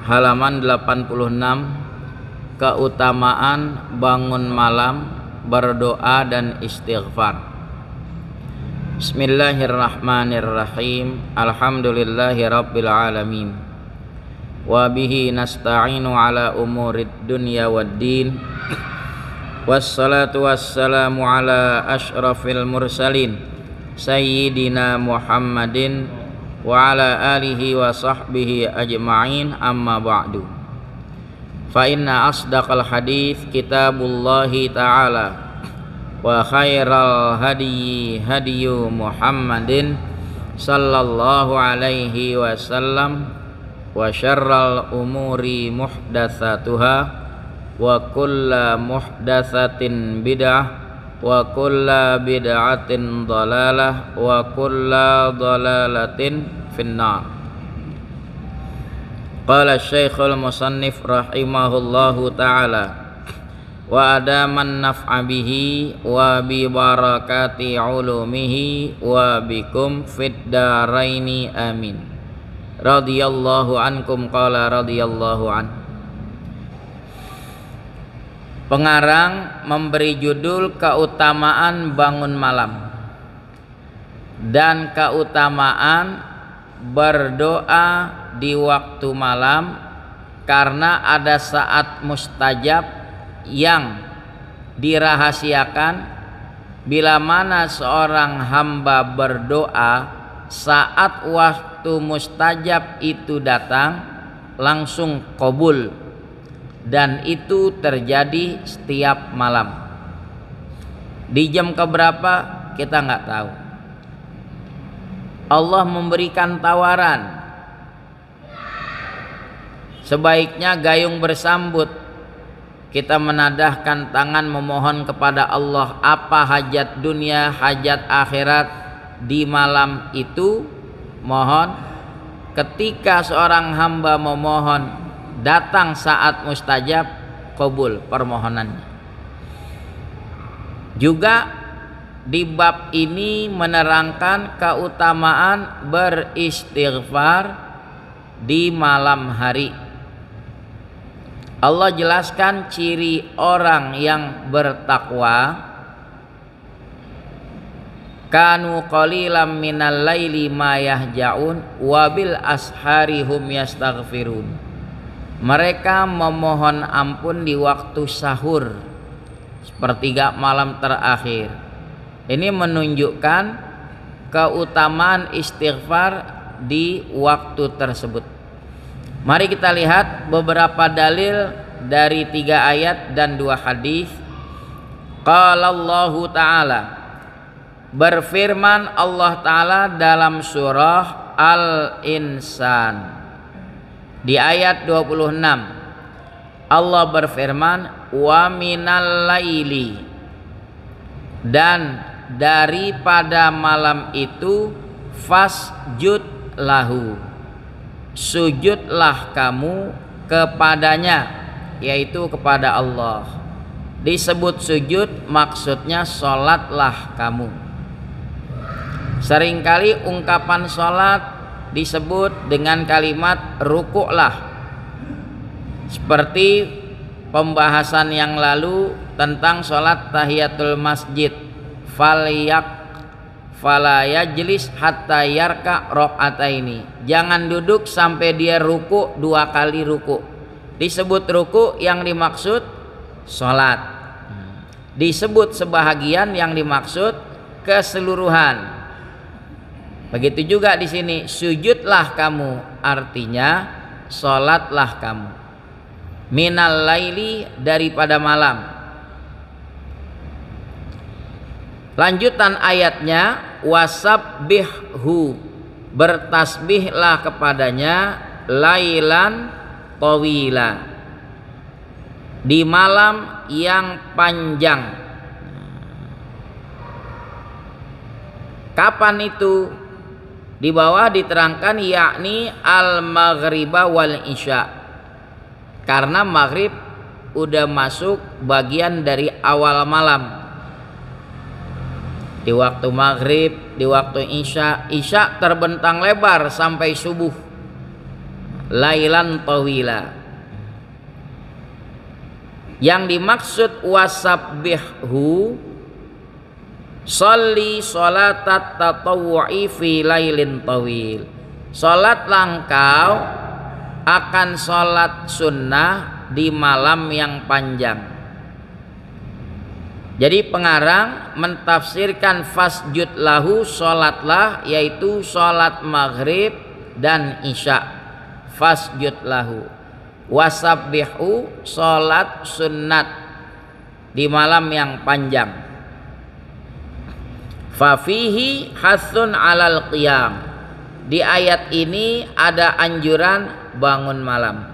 halaman 86, keutamaan bangun malam, berdoa dan istighfar. Bismillahirrahmanirrahim. Alhamdulillahirabbil alamin. Wa bihi nasta'inu ala umurid dunya waddin. Wassalatu wassalamu ala asyrafil mursalin sayyidina Muhammadin wa ala alihi wa sahbihi ajma'in, amma ba'du. Fa inna asdaqal hadits kitabullahi ta'ala wa khairal hadyi hadyu Muhammadin sallallahu alaihi wasallam wa syarral umuri muhdatsatuha wa kullu muhdatsatin bid'ah wa kullu bid'atin dhalalah wa kullu dhalalatin finnar. Qala Syekhul Musannif rahimahullahu ta'ala wa adaman naf'a bihi wa bi barakati ulumihi wa bikum fid daraini amin. Radhiyallahu ankum. Qala radhiyallahu an. Pengarang memberi judul keutamaan bangun malam dan keutamaan berdoa di waktu malam, karena ada saat mustajab yang dirahasiakan. Bila mana seorang hamba berdoa, saat waktu mustajab itu datang langsung qabul, dan itu terjadi setiap malam. Di jam keberapa kita nggak tahu. Allah memberikan tawaran, sebaiknya gayung bersambut. Kita menadahkan tangan memohon kepada Allah apa hajat dunia, hajat akhirat di malam itu. Mohon, ketika seorang hamba memohon, datang saat mustajab, qabul permohonannya. Juga di bab ini menerangkan keutamaan beristighfar di malam hari. Allah jelaskan ciri orang yang bertakwa. Kanu qalilan minal laili ma yahja'un wa bil ashari hum yastaghfirun. Mereka memohon ampun di waktu sahur, sepertiga malam terakhir. Ini menunjukkan keutamaan istighfar di waktu tersebut. Mari kita lihat beberapa dalil dari 3 ayat dan 2 hadis. Qala Allahu ta'ala, berfirman Allah Ta'ala dalam surah Al-Insan di ayat 26. Allah berfirman, wa minal laili, dan daripada malam itu, fasjud lahu, sujudlah kamu kepadanya, yaitu kepada Allah. Disebut sujud maksudnya sholatlah kamu. Seringkali ungkapan sholat disebut dengan kalimat rukuklah, seperti pembahasan yang lalu tentang sholat tahiyatul masjid. Fala yajlis hatta yarka rakaataini, jangan duduk sampai dia ruku 2 kali ruku. Disebut ruku yang dimaksud sholat, disebut sebahagian yang dimaksud keseluruhan. Begitu juga di sini, sujudlah kamu, artinya sholatlah kamu. Minal laili, daripada malam. Lanjutan ayatnya, wasabbihhu, bertasbihlah kepadanya, lailan tawila, di malam yang panjang. Kapan itu? Di bawah diterangkan, yakni al-maghriba wal isya, karena maghrib udah masuk bagian dari awal malam. Di waktu maghrib, di waktu isya terbentang lebar sampai subuh. lailan tawila. Yang dimaksud wasabbihhu, sholli sholatat tatawwu'i fi lailin tawil. Salat langkau akan salat sunnah di malam yang panjang. Jadi pengarang mentafsirkan fasjud lahu, salatlah, yaitu salat maghrib dan isya. Fasjud lahu. Wasabbihu, salat sunnat di malam yang panjang. Fafihi hasun alal qiyam. Di ayat ini ada anjuran bangun malam.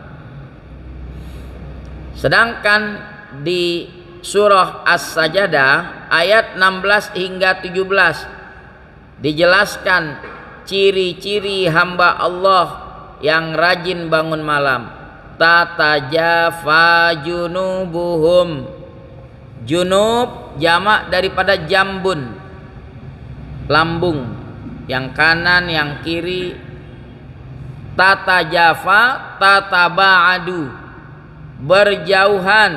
Sedangkan di surah As-Sajdah ayat 16 hingga 17 dijelaskan ciri-ciri hamba Allah yang rajin bangun malam. Tatajafa junubuhum. Junub jamak daripada jambun, lambung, yang kanan yang kiri. Tatajafa tataba'adu, berjauhan,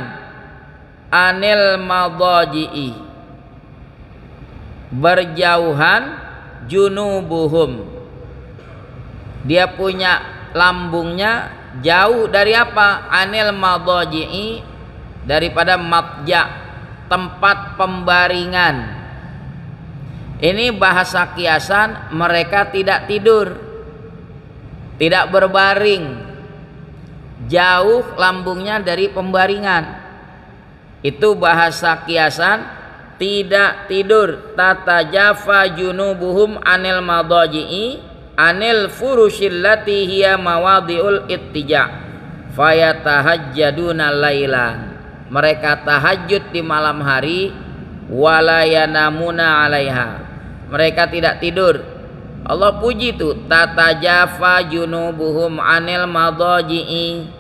anil madaji'i, berjauhan, junubuhum, dia punya lambungnya jauh dari apa? Anil madaji'i, daripada madja, tempat pembaringan. Ini bahasa kiasan, mereka tidak tidur, tidak berbaring, jauh lambungnya dari pembaringan. Itu bahasa kiasan, tidak tidur. Tatajafa junubuhum anil madaji'i anil furushil lati hiya mawadhi'ul ittija' fayatahajjaduna lailan. Mereka tahajud di malam hari, wala yanamuna 'alaiha. Mereka tidak tidur. Allah puji itu, tatajafa junubuhum anil madaji'i,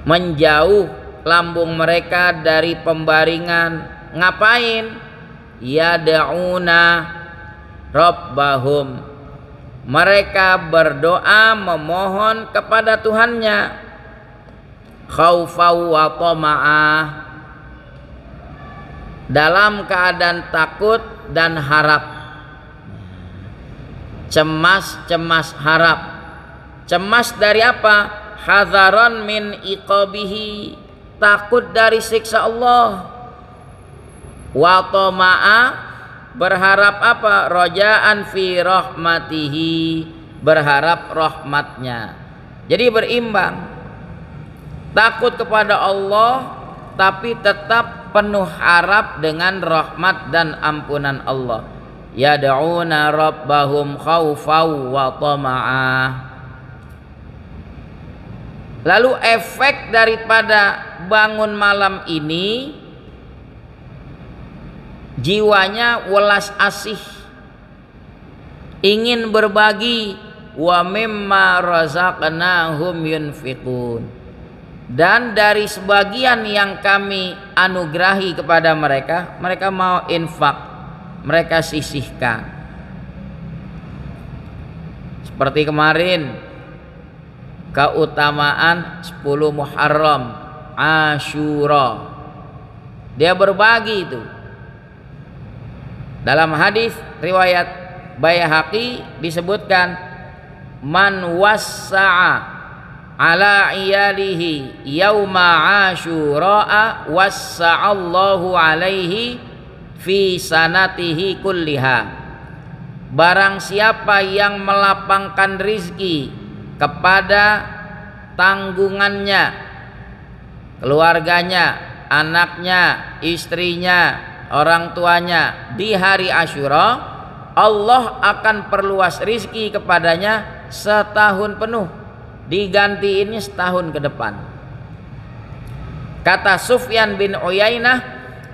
menjauh lambung mereka dari pembaringan. Ngapain? Yad'una rabbahum, mereka berdoa memohon kepada Tuhannya. Khaufau wa tama'ah, dalam keadaan takut dan harap. Cemas harap. Cemas dari apa? Hadzaron min iqabihi, takut dari siksa Allah. Wa tama'ah, berharap apa? Rojaan fi rahmatihi, berharap rahmatnya. Jadi berimbang, takut kepada Allah tapi tetap penuh harap dengan rahmat dan ampunan Allah. Yad'una rabbahum khaufau wa tama'ah. Lalu efek daripada bangun malam ini, jiwanya welas asih, ingin berbagi. Wa mimma razaqnahum yunfiqun, dan dari sebagian yang kami anugerahi kepada mereka, mereka mau infak, mereka sisihkan. Seperti kemarin keutamaan 10 Muharram, Asyura, dia berbagi itu. Dalam hadis riwayat Baihaqi disebutkan, man wassa'a ala iyalihi yauma asyura'a wassa'allahu alaihi fi sanatihi kulliha. Barang siapa yang melapangkan rizki kepada tanggungannya, keluarganya, anaknya, istrinya, orang tuanya di hari Asyura, Allah akan perluas rizki kepadanya setahun penuh, digantiinnya setahun ke depan. Kata Sufyan bin Uyainah,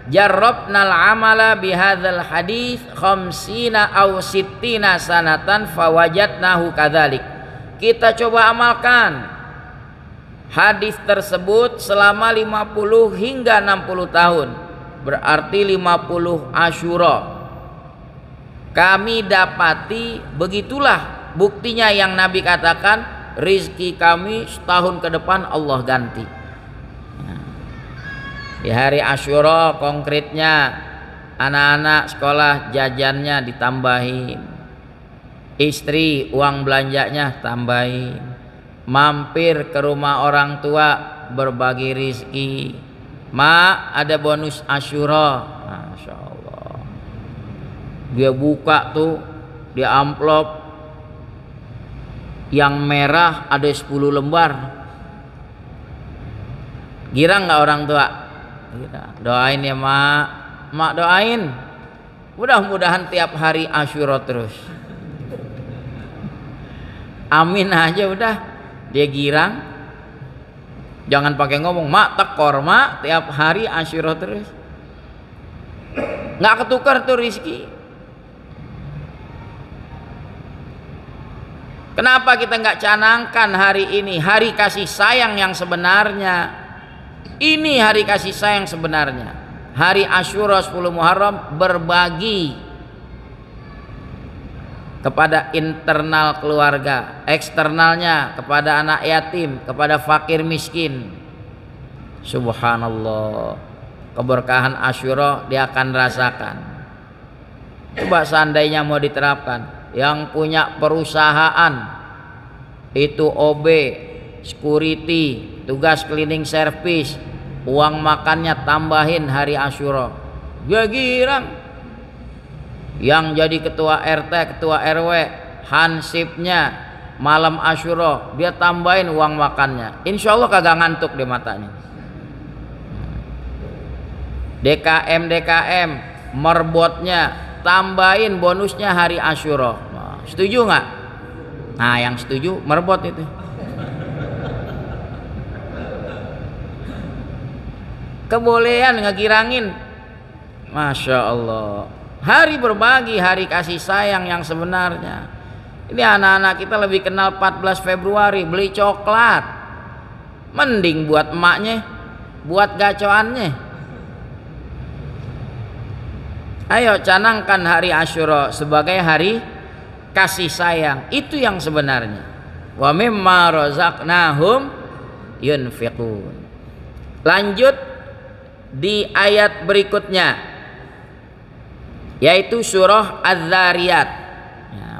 jarrabnal amala bihadzal hadis khamsina aw sittina sanatan fawajadnahu kadzalik. Kita coba amalkan hadis tersebut selama 50 hingga 60 tahun, berarti 50 Asyura. Kami dapati begitulah buktinya yang Nabi katakan, rizki kami setahun ke depan Allah ganti. Di hari Asyura konkretnya anak-anak sekolah jajannya ditambahin, istri uang belanjanya tambahin, mampir ke rumah orang tua berbagi rizki. Ma, ada bonus Asyura. Masya Allah. Dia buka tuh di amplop yang merah ada 10 lembar. Girang nggak orang tua? Doain ya mak, mak doain. Mudah-mudahan tiap hari Asyura terus. Amin aja udah. Dia girang. Jangan pakai ngomong, mak tekor mak tiap hari Asyura terus. Nggak ketukar tuh rizki. Kenapa kita nggak canangkan hari ini hari kasih sayang yang sebenarnya? Ini hari kasih sayang sebenarnya. Hari Asyura 10 Muharram berbagi kepada internal keluarga, eksternalnya kepada anak yatim, kepada fakir miskin. Subhanallah, keberkahan Asyura dia akan rasakan. Coba seandainya mau diterapkan, yang punya perusahaan itu OB, security, tugas cleaning service, uang makannya tambahin hari Asyura, dia girang. Yang jadi ketua RT, ketua RW, hansipnya malam Asyura dia tambahin uang makannya, insya Allah kagak ngantuk di matanya. DKM merbotnya tambahin bonusnya hari Asyura. Nah, setuju nggak? Nah yang setuju merbot itu. Kebolehan ngegirangin. Masya Allah. Hari berbagi, hari kasih sayang yang sebenarnya. Ini anak-anak kita lebih kenal 14 Februari beli coklat. Mending buat emaknya, buat gacoannya. Ayo canangkan hari Asyura sebagai hari kasih sayang. Itu yang sebenarnya. Wa mimma razaqnahum yunfiqun. Lanjut di ayat berikutnya, yaitu surah Az-Zariyat.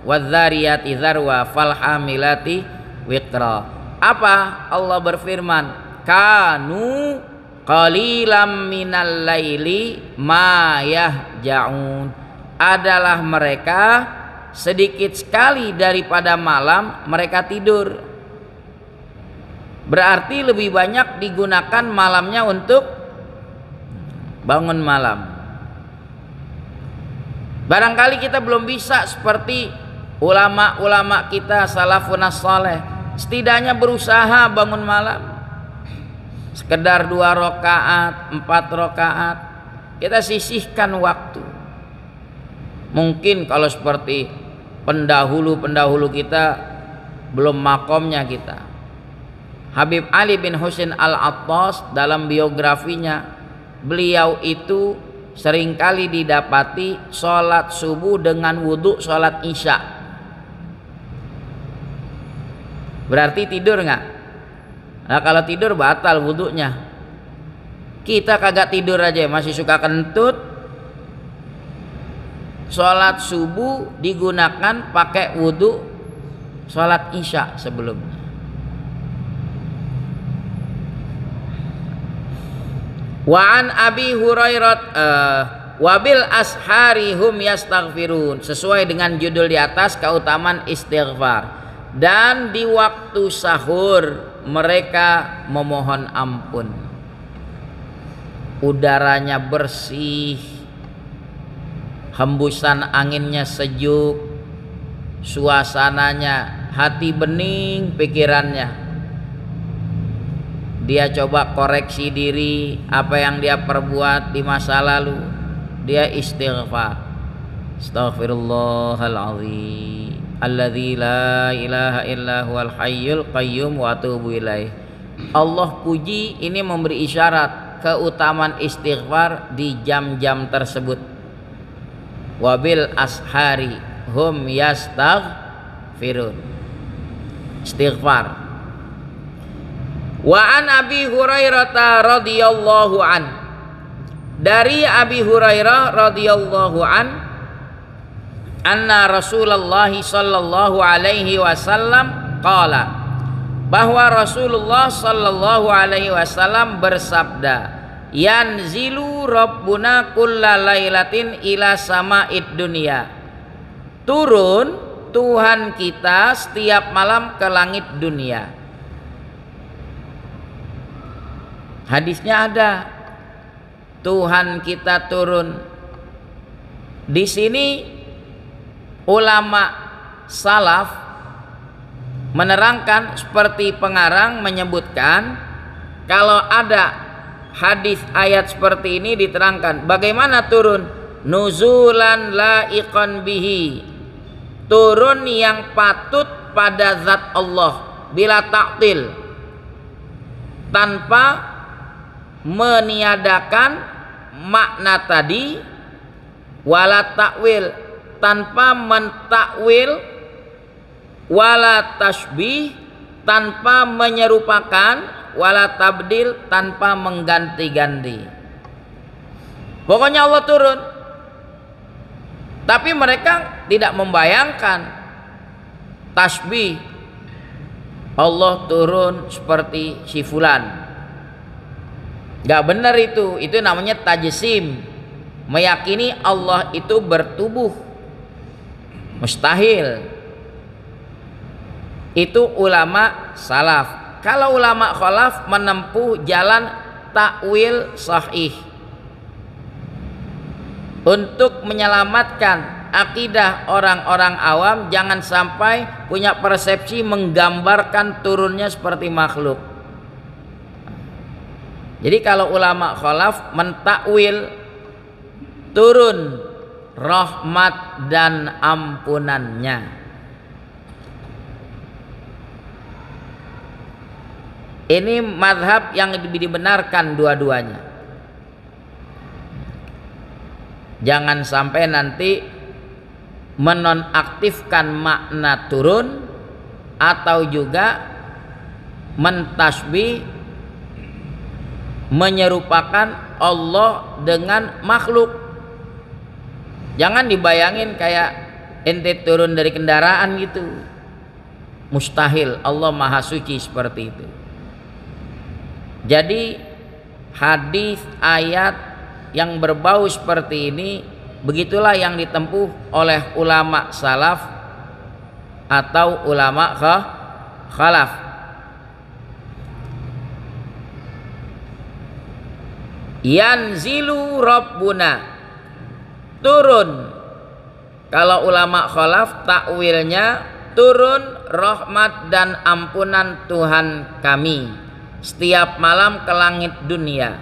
Wadz-Zariyati dzarwa falhamilati wiqra. Apa Allah berfirman? Kanu qalilam minal laili ma yahja'un. Adalah mereka sedikit sekali daripada malam mereka tidur. Berarti lebih banyak digunakan malamnya untuk bangun malam. Barangkali kita belum bisa seperti ulama-ulama kita salafun saleh, setidaknya berusaha bangun malam sekedar 2 rakaat, 4 rakaat, kita sisihkan waktu. Mungkin kalau seperti pendahulu kita belum makomnya kita. Habib Ali bin Husain Al-Attas dalam biografinya, beliau itu seringkali didapati sholat subuh dengan wudhu sholat isya. Berarti tidur nggak? Nah kalau tidur batal wudhunya. Kita kagak tidur aja masih suka kentut. Sholat subuh digunakan pakai wudhu sholat isya sebelumnya. Wa an Abi Hurairah wabil ashari hum yastaghfirun, sesuai dengan judul di atas, keutamaan istighfar. Dan di waktu sahur mereka memohon ampun. Udaranya bersih, hembusan anginnya sejuk, suasananya hati bening pikirannya. Dia coba koreksi diri apa yang dia perbuat di masa lalu. Dia istighfar. Astaghfirullahaladzim alladzi la ilaha illa huwal hayyul qayyum wa atubu ilaih. Allah puji ini memberi isyarat keutamaan istighfar di jam-jam tersebut. Wabil ashari hum yastaghfirun. istighfar. Wa an Abi Hurairah radhiyallahu an, dari Abi Hurairah radhiyallahu an, anna Rasulullah sallallahu alaihi wasallam qala, bahwa Rasulullah sallallahu alaihi wasallam bersabda, yanzilu rabbuna kulla lailatin ila sama'id dunya, turun Tuhan kita setiap malam ke langit dunia. Hadisnya ada, Tuhan kita turun. Di sini ulama salaf menerangkan, seperti pengarang menyebutkan, kalau ada hadis ayat seperti ini diterangkan bagaimana turun, nuzulan laiqan bihi, turun yang patut pada zat Allah, bila ta'til, tanpa meniadakan makna tadi, wala takwil, tanpa mentakwil, wala tasbih, tanpa menyerupakan, wala tabdil, tanpa mengganti-ganti. Pokoknya Allah turun, tapi mereka tidak membayangkan tasbih Allah turun seperti si fulan. Gak benar itu namanya tajsim, meyakini Allah itu bertubuh, mustahil. Itu ulama salaf. Kalau ulama khalaf menempuh jalan takwil sahih untuk menyelamatkan akidah orang-orang awam, jangan sampai punya persepsi menggambarkan turunnya seperti makhluk. Jadi kalau ulama khalaf mentakwil turun rahmat dan ampunannya, ini mazhab yang dibenarkan dua-duanya. Jangan sampai nanti menonaktifkan makna turun atau juga mentasbih, menyerupakan Allah dengan makhluk. Jangan dibayangin kayak ente turun dari kendaraan gitu. Mustahil, Allah maha suci seperti itu. Jadi hadis ayat yang berbau seperti ini, begitulah yang ditempuh oleh ulama salaf atau ulama khalaf. Yanzilu rabbuna, turun. Kalau ulama khalaf takwilnya turun rahmat dan ampunan Tuhan kami setiap malam ke langit dunia,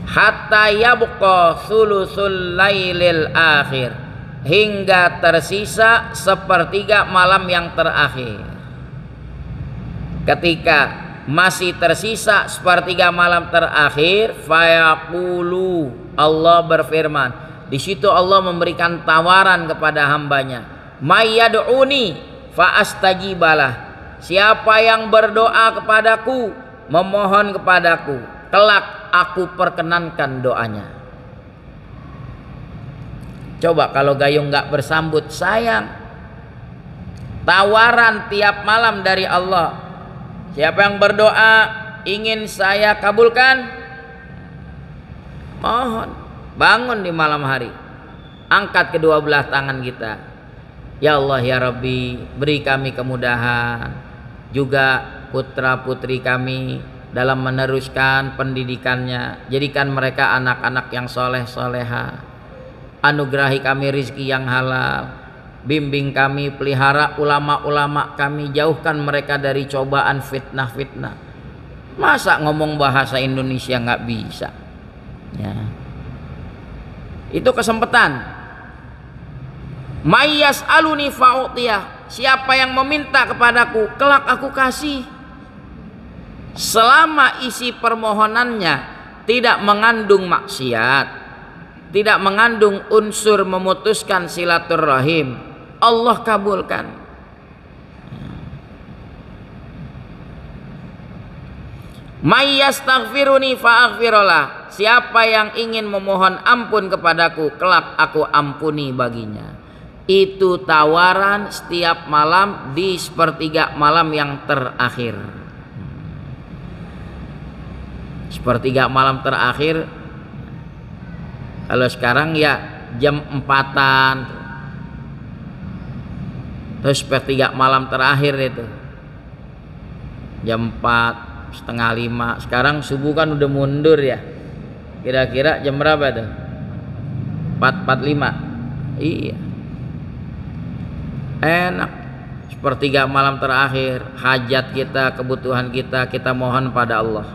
hatta yabqa thuluthul lailil akhir, hingga tersisa sepertiga malam yang terakhir. Ketika masih tersisa sepertiga malam terakhir, fayaqulu, Allah berfirman. Di situ Allah memberikan tawaran kepada hambanya, mayyad'uni fa astajibalah, siapa yang berdoa kepadaku, memohon kepadaku, kelak aku perkenankan doanya. Coba kalau gayung nggak bersambut, sayang. Tawaran tiap malam dari Allah, siapa yang berdoa ingin saya kabulkan, mohon, bangun di malam hari, angkat kedua belah tangan kita, ya Allah ya Rabbi, beri kami kemudahan, juga putra putri kami dalam meneruskan pendidikannya, jadikan mereka anak-anak yang soleh soleha, anugerahi kami rizki yang halal, bimbing kami, pelihara ulama-ulama kami, jauhkan mereka dari cobaan fitnah-fitnah. Masa ngomong bahasa Indonesia nggak bisa ya. Itu kesempatan. Mayyas aluni fa'utiyah, siapa yang meminta kepadaku, kelak aku kasih, selama isi permohonannya tidak mengandung maksiat, tidak mengandung unsur memutuskan silaturahim, Allah kabulkan. May yastaghfiruni fa'aghfirullah. Siapa yang ingin memohon ampun kepadaku, kelak aku ampuni baginya. Itu tawaran setiap malam di sepertiga malam yang terakhir. Sepertiga malam terakhir. Kalau sekarang ya jam 4-an. Terus sepertiga malam terakhir itu jam 4, setengah 5. Sekarang subuh kan udah mundur ya. Kira-kira jam berapa tuh? 4:45. Iya. Enak. Sepertiga malam terakhir, hajat kita, kebutuhan kita, kita mohon pada Allah.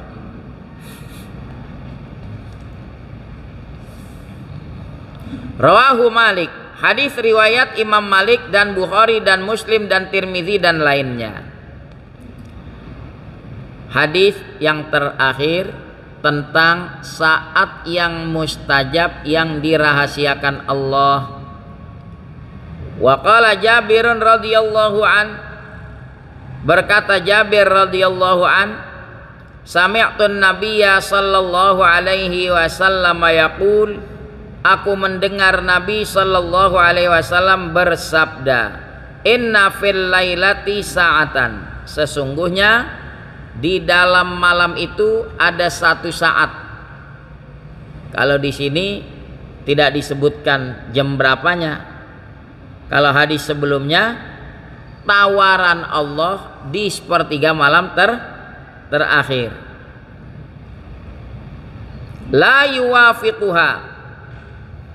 Rawahu Malik. Hadis riwayat Imam Malik dan Bukhari dan Muslim dan Tirmizi dan lainnya. Hadis yang terakhir tentang saat yang mustajab yang dirahasiakan Allah. Wa qala Jabir radhiyallahu an, berkata Jabir radhiyallahu an, sami'tu an-nabiyya sallallahu alaihi wasallam yaqul, aku mendengar Nabi sallallahu alaihi wasallam bersabda, inna fil lailati sa'atan, sesungguhnya di dalam malam itu ada satu saat. Kalau di sini tidak disebutkan jam berapanya. Kalau hadis sebelumnya tawaran Allah di sepertiga malam terakhir. La yuwafiquha,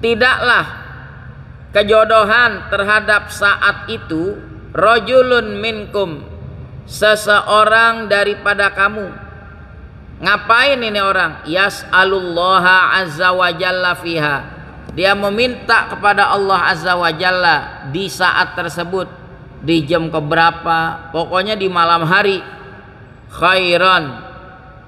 tidaklah kejodohan terhadap saat itu rajulun minkum, seseorang daripada kamu. Ngapain ini orang? Yas'alullaha azza wa jalla fiha, dia meminta kepada Allah azza wa jalla di saat tersebut, di jam keberapa, pokoknya di malam hari. Khairan,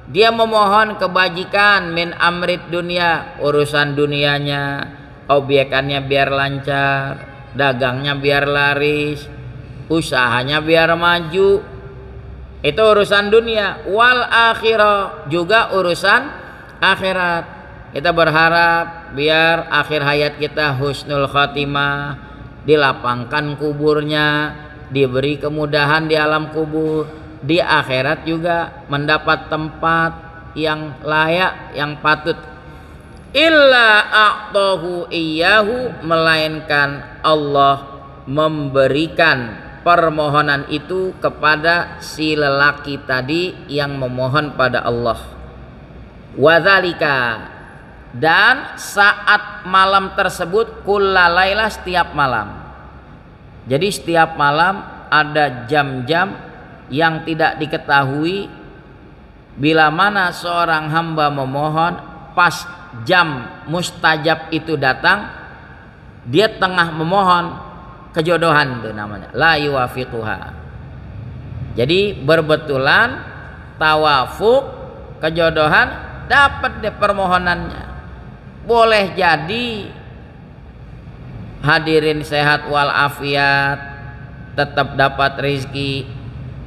dia memohon kebajikan, min amrit dunia, urusan dunianya, obyekannya biar lancar, dagangnya biar laris, usahanya biar maju. Itu urusan dunia. Wal akhirah, juga urusan akhirat. Kita berharap biar akhir hayat kita husnul khatimah, dilapangkan kuburnya, diberi kemudahan di alam kubur, di akhirat juga mendapat tempat yang layak, yang patut. Illa a'tahu iyyahu, melainkan Allah memberikan permohonan itu kepada si lelaki tadi yang memohon pada Allah. Wadzalika, dan saat malam tersebut kullalailah, setiap malam. Jadi setiap malam ada jam-jam yang tidak diketahui bila mana seorang hamba memohon, pas jam mustajab itu datang, dia tengah memohon, kejodohan itu namanya, la yuwafiquha. Jadi berbetulan tawafuk, kejodohan, dapat deh permohonannya. Boleh jadi hadirin sehat walafiat, tetap dapat rezeki.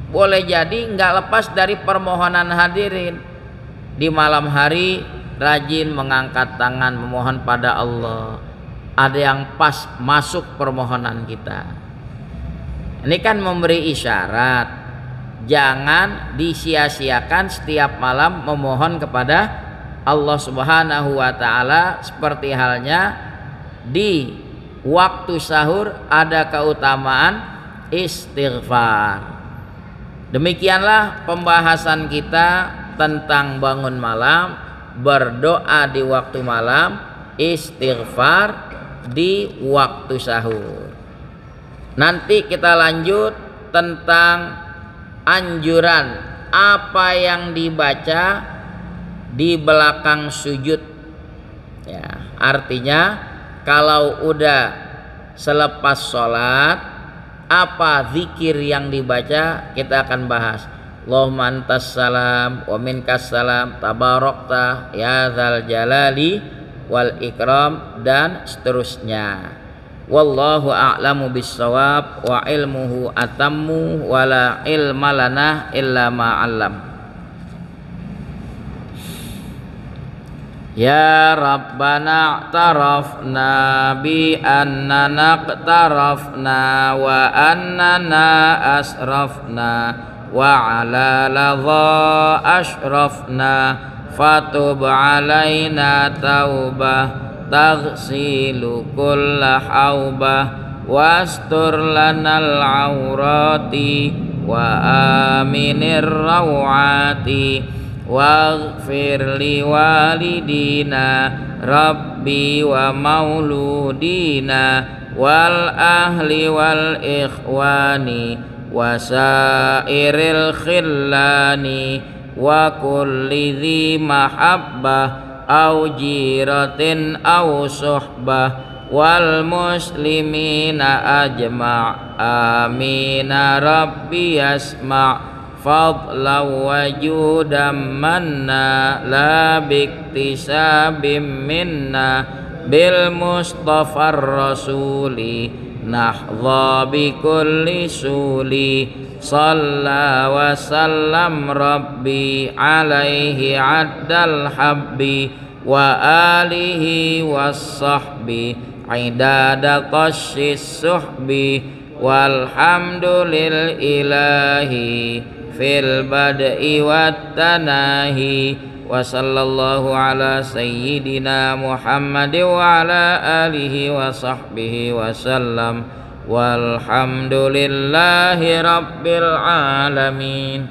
Boleh jadi nggak lepas dari permohonan hadirin. Di malam hari rajin mengangkat tangan memohon pada Allah, ada yang pas masuk permohonan kita. Ini kan memberi isyarat, jangan disia-siakan setiap malam memohon kepada Allah Subhanahu wa taala, seperti halnya di waktu sahur ada keutamaan istighfar. Demikianlah pembahasan kita tentang bangun malam, berdoa di waktu malam, istighfar di waktu sahur. Nanti kita lanjut tentang anjuran apa yang dibaca di belakang sujud. Ya, artinya kalau udah selepas sholat, apa zikir yang dibaca, kita akan bahas. Allahumma antas salam wa minkas salam tabarakta ya dzal jalali wal ikram, dan seterusnya. Wallahu a'lamu bissawab wa ilmuhu atammu wa la ilma lana illa ma 'allam. Ya Rabbana tarafna bi annana qtarafna wa annana asrafna wa ala ladha ashrafna fatub alaina taubah taghsilu kulla haubah wastur lanal aurati wa aminir rawati waghfir li walidina rabbi wa mauludina wal ahli wal ikhwani wa sairil khillani wa kulli dhi mahabbah au jiratin au suhbah wal muslimina ajma' amina rabbi yasma' fadla wa judam manna la biktisabim minna bil mustafa rasuli nahdha bi kulli suli salla wa sallam rabbi alaihi addal habbi wa alihi was sahbi idada qassis suhbi walhamdulil ilahi fil bad'i wat tanahi wa sallallahu ala sayyidina Muhammad wa ala alihi wa sahbihi wa sallam walhamdulillahi rabbil alamin.